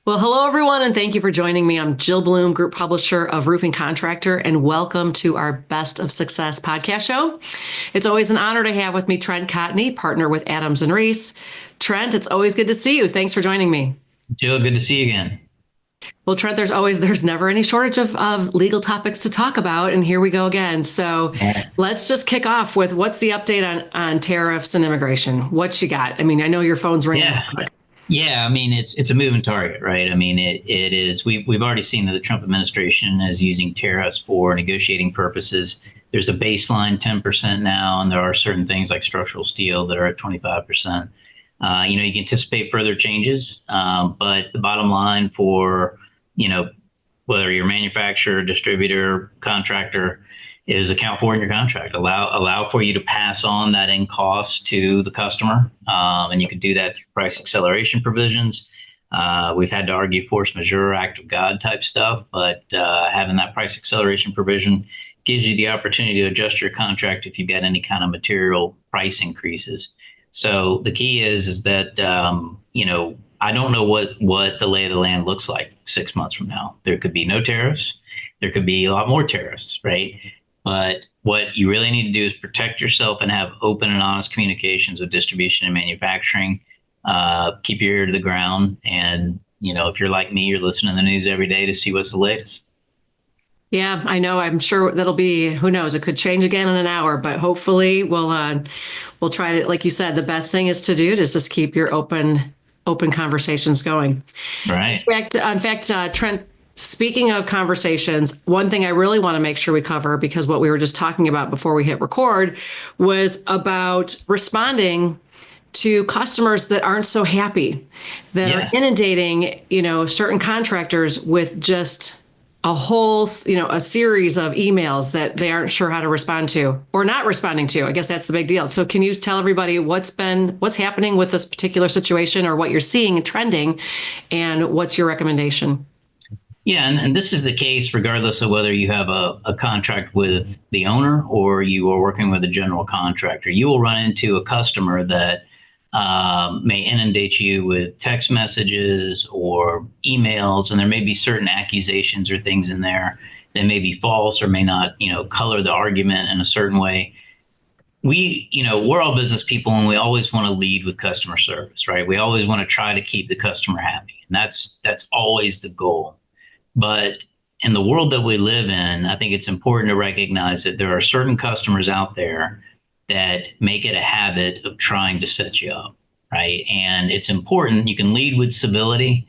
Well, hello, everyone, and thank you for joining me. I'm Jill Bloom, Group Publisher of Roofing Contractor, and welcome to our Best of Success podcast show. It's always an honor to have with me Trent Cotney, partner with Adams and Reese. Trent, it's always good to see you. Thanks for joining me. Jill, good to see you again. Well, Trent, there's never any shortage of legal topics to talk about, and here we go again. So let's just kick off with what's the update on tariffs and immigration? What you got? I mean, I know your phone's ringing. Yeah, I mean it's a moving target, right? I mean it is. We've already seen that the Trump administration is using tariffs for negotiating purposes. There's a baseline 10% now, and there are certain things like structural steel that are at 25%. You can anticipate further changes, but the bottom line for whether you're a manufacturer, distributor, contractor, is account for in your contract. Allow for you to pass on that in cost to the customer, and you can do that through price acceleration provisions. We've had to argue force majeure, act of God type stuff, but having that price acceleration provision gives you the opportunity to adjust your contract if you've got any kind of material price increases. So the key is that I don't know what the lay of the land looks like 6 months from now. There could be no tariffs. There could be a lot more tariffs, right? But what you really need to do is protect yourself and have open and honest communications with distribution and manufacturing. Keep your ear to the ground. And, if you're like me, you're listening to the news every day to see what's the latest. Yeah, I know. I'm sure that'll be, who knows, it could change again in an hour, but hopefully we'll try to, like you said, the best thing is to do is just keep your open conversations going. Right. In fact, Trent, speaking of conversations, one thing I really want to make sure we cover, because what we were just talking about before we hit record was about responding to customers that aren't so happy, that are inundating, certain contractors with just a whole, a series of emails that they aren't sure how to respond to or not responding to. I guess that's the big deal. So can you tell everybody what's happening with this particular situation, or what you're seeing and trending, and what's your recommendation? Yeah, and this is the case regardless of whether you have a contract with the owner or you are working with a general contractor. You will run into a customer that may inundate you with text messages or emails, and there may be certain accusations or things in there that may be false or may not, color the argument in a certain way. We're all business people, and we always want to lead with customer service, right? We always want to try to keep the customer happy, and that's always the goal. But in the world that we live in, I think it's important to recognize that there are certain customers out there that make it a habit of trying to set you up, right? And it's important. You can lead with civility.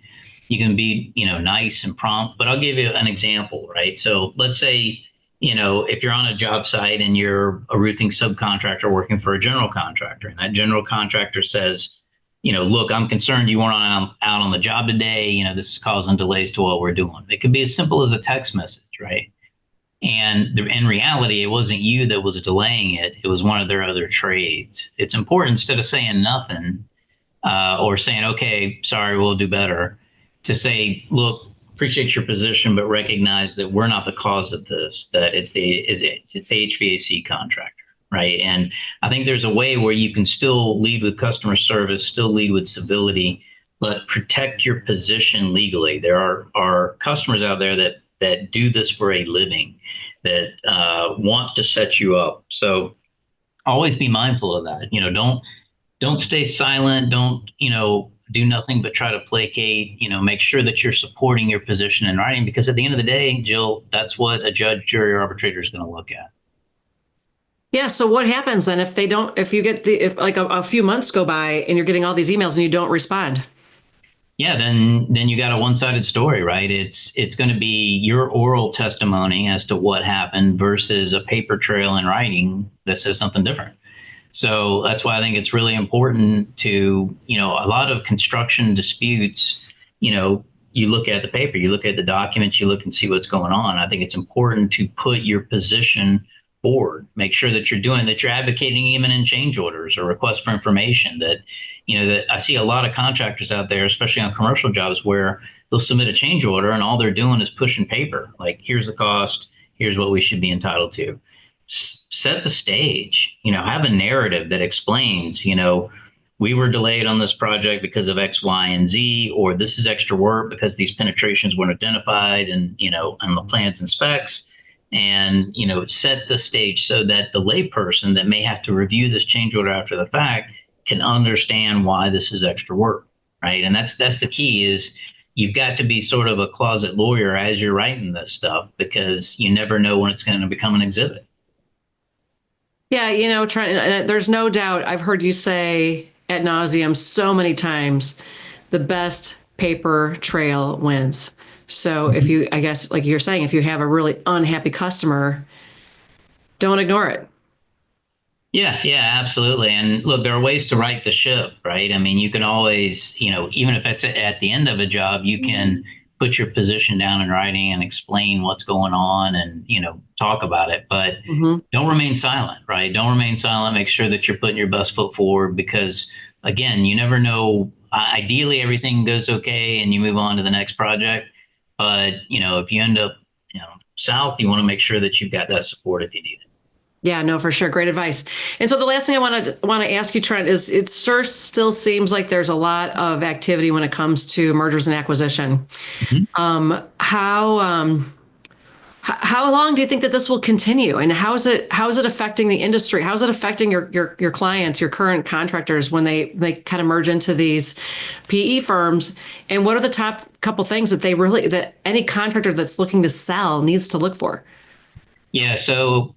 You can be, nice and prompt. But I'll give you an example, right? So let's say, if you're on a job site and you're a roofing subcontractor working for a general contractor, and that general contractor says, look, I'm concerned you weren't out on the job today. This is causing delays to what we're doing. It could be as simple as a text message, right? And in reality, it wasn't you that was delaying it. It was one of their other trades. It's important, instead of saying nothing or saying, okay, sorry, we'll do better, to say, look, appreciate your position, but recognize that we're not the cause of this, that it's the HVAC contractor. Right. And I think there's a way where you can still lead with customer service, still lead with civility, but protect your position legally. There are customers out there that do this for a living, that want to set you up. So always be mindful of that. Don't stay silent. Don't, do nothing but try to placate, make sure that you're supporting your position in writing, because at the end of the day, Jill, that's what a judge, jury, or arbitrator is going to look at. Yeah. So what happens then if a few months go by and you're getting all these emails and you don't respond? Yeah, then you got a one-sided story, right? It's going to be your oral testimony as to what happened versus a paper trail in writing that says something different. So that's why I think it's really important to, a lot of construction disputes, you look at the paper, you look at the documents, you look and see what's going on. I think it's important to put your position forward, make sure that you're advocating even in change orders or requests for information, that I see a lot of contractors out there, especially on commercial jobs, where they'll submit a change order and all they're doing is pushing paper. Like, here's the cost, here's what we should be entitled to. Set the stage, have a narrative that explains, we were delayed on this project because of X, Y, and Z, or this is extra work because these penetrations weren't identified and, on the plans and specs, and, set the stage so that the layperson that may have to review this change order after the fact can understand why this is extra work, right? And that's the key is you've got to be sort of a closet lawyer as you're writing this stuff because you never know when it's going to become an exhibit. Yeah, Trent, there's no doubt I've heard you say ad nauseum so many times, the best paper trail wins. So if you, I guess, like you're saying, if you have a really unhappy customer, don't ignore it. Yeah, absolutely. And look, there are ways to right the ship, right? I mean, you can always, even if it's at the end of a job, you can put your position down in writing and explain what's going on and, talk about it. But don't remain silent, right? Don't remain silent. Make sure that you're putting your best foot forward because, again, you never know. Ideally, everything goes okay and you move on to the next project. But, if you end up, south, you want to make sure that you've got that support if you need it. Yeah, no, for sure. Great advice. And so the last thing I want to ask you, Trent, is it still seems like there's a lot of activity when it comes to mergers and acquisition. How long do you think that this will continue, and how is it affecting the industry? How is it affecting your clients, your current contractors when they kind of merge into these PE firms? And what are the top couple things that any contractor that's looking to sell needs to look for? Yeah, so,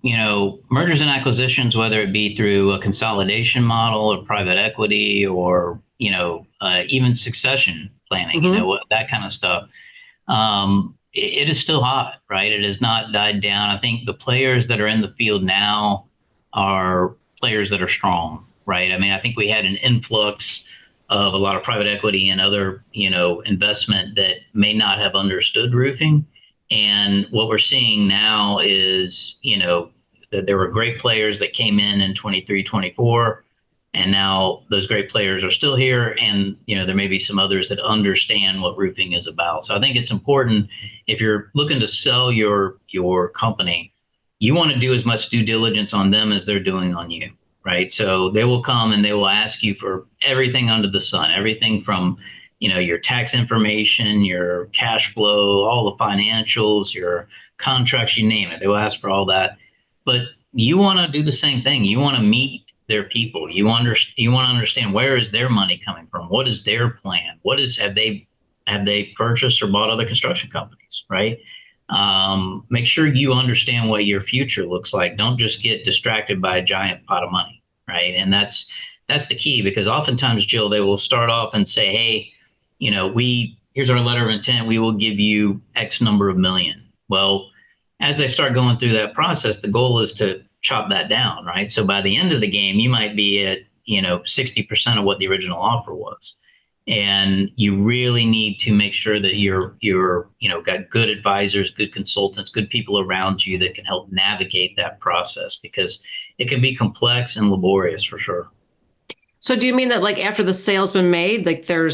mergers and acquisitions, whether it be through a consolidation model or private equity or, even succession planning, that kind of stuff, it is still hot, right? It has not died down. I think the players that are in the field now are players that are strong, right? I mean, I think we had an influx of a lot of private equity and other, investment that may not have understood roofing. And what we're seeing now is, that there were great players that came in 23, 24, and now those great players are still here. And, there may be some others that understand what roofing is about. So I think it's important if you're looking to sell your company, you want to do as much due diligence on them as they're doing on you, right? So they will come and they will ask you for everything under the sun, everything from your tax information, your cash flow, all the financials, your contracts, you name it. They will ask for all that. But you want to do the same thing. You want to meet their people. You want to understand where is their money coming from? What is their plan? Have they purchased or bought other construction companies, right? Make sure you understand what your future looks like. Don't just get distracted by a giant pot of money, right? And that's the key because oftentimes, Jill, they will start off and say, hey, here's our letter of intent. We will give you X number of million. Well, as they start going through that process, the goal is to chop that down, right? So by the end of the game, you might be at, 60% of what the original offer was. And you really need to make sure that you're got good advisors, good consultants, good people around you that can help navigate that process because it can be complex and laborious for sure. So do you mean that like after the sale's been made, like they're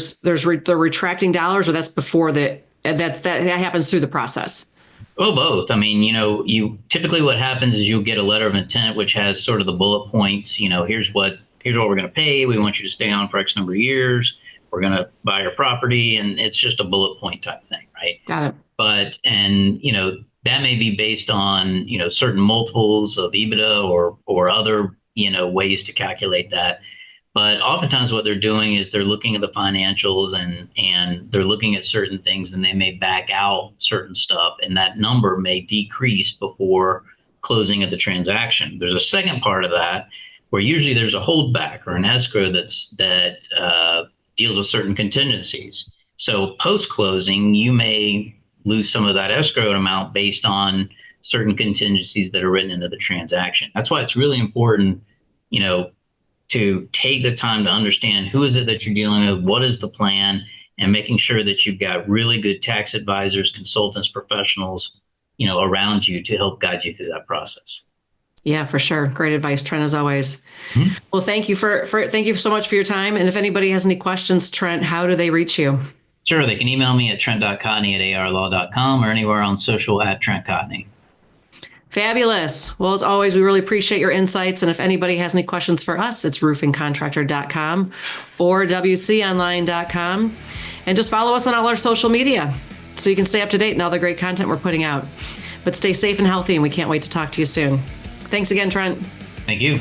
retracting dollars, or that's before that happens through the process? Oh, both. I mean, you typically what happens is you'll get a letter of intent, which has sort of the bullet points, here's what we're going to pay. We want you to stay on for X number of years. We're going to buy your property. And it's just a bullet point type thing, right? Got it. But, that may be based on, certain multiples of EBITDA or other, ways to calculate that. But oftentimes what they're doing is they're looking at the financials and they're looking at certain things and they may back out certain stuff and that number may decrease before closing of the transaction. There's a second part of that where usually there's a holdback or an escrow that deals with certain contingencies. So post-closing, you may lose some of that escrow amount based on certain contingencies that are written into the transaction. That's why it's really important, to take the time to understand who is it that you're dealing with, what is the plan, and making sure that you've got really good tax advisors, consultants, professionals, around you to help guide you through that process. Yeah, for sure. Great advice, Trent, as always. Well, thank you thank you so much for your time. And if anybody has any questions, Trent, how do they reach you? Sure. They can email me at trent.cotney@arlaw.com or anywhere on social at Trent Cotney. Fabulous. Well, as always, we really appreciate your insights. And if anybody has any questions for us, it's roofingcontractor.com or wconline.com. And just follow us on all our social media so you can stay up to date and all the great content we're putting out. But stay safe and healthy, and we can't wait to talk to you soon. Thanks again, Trent. Thank you.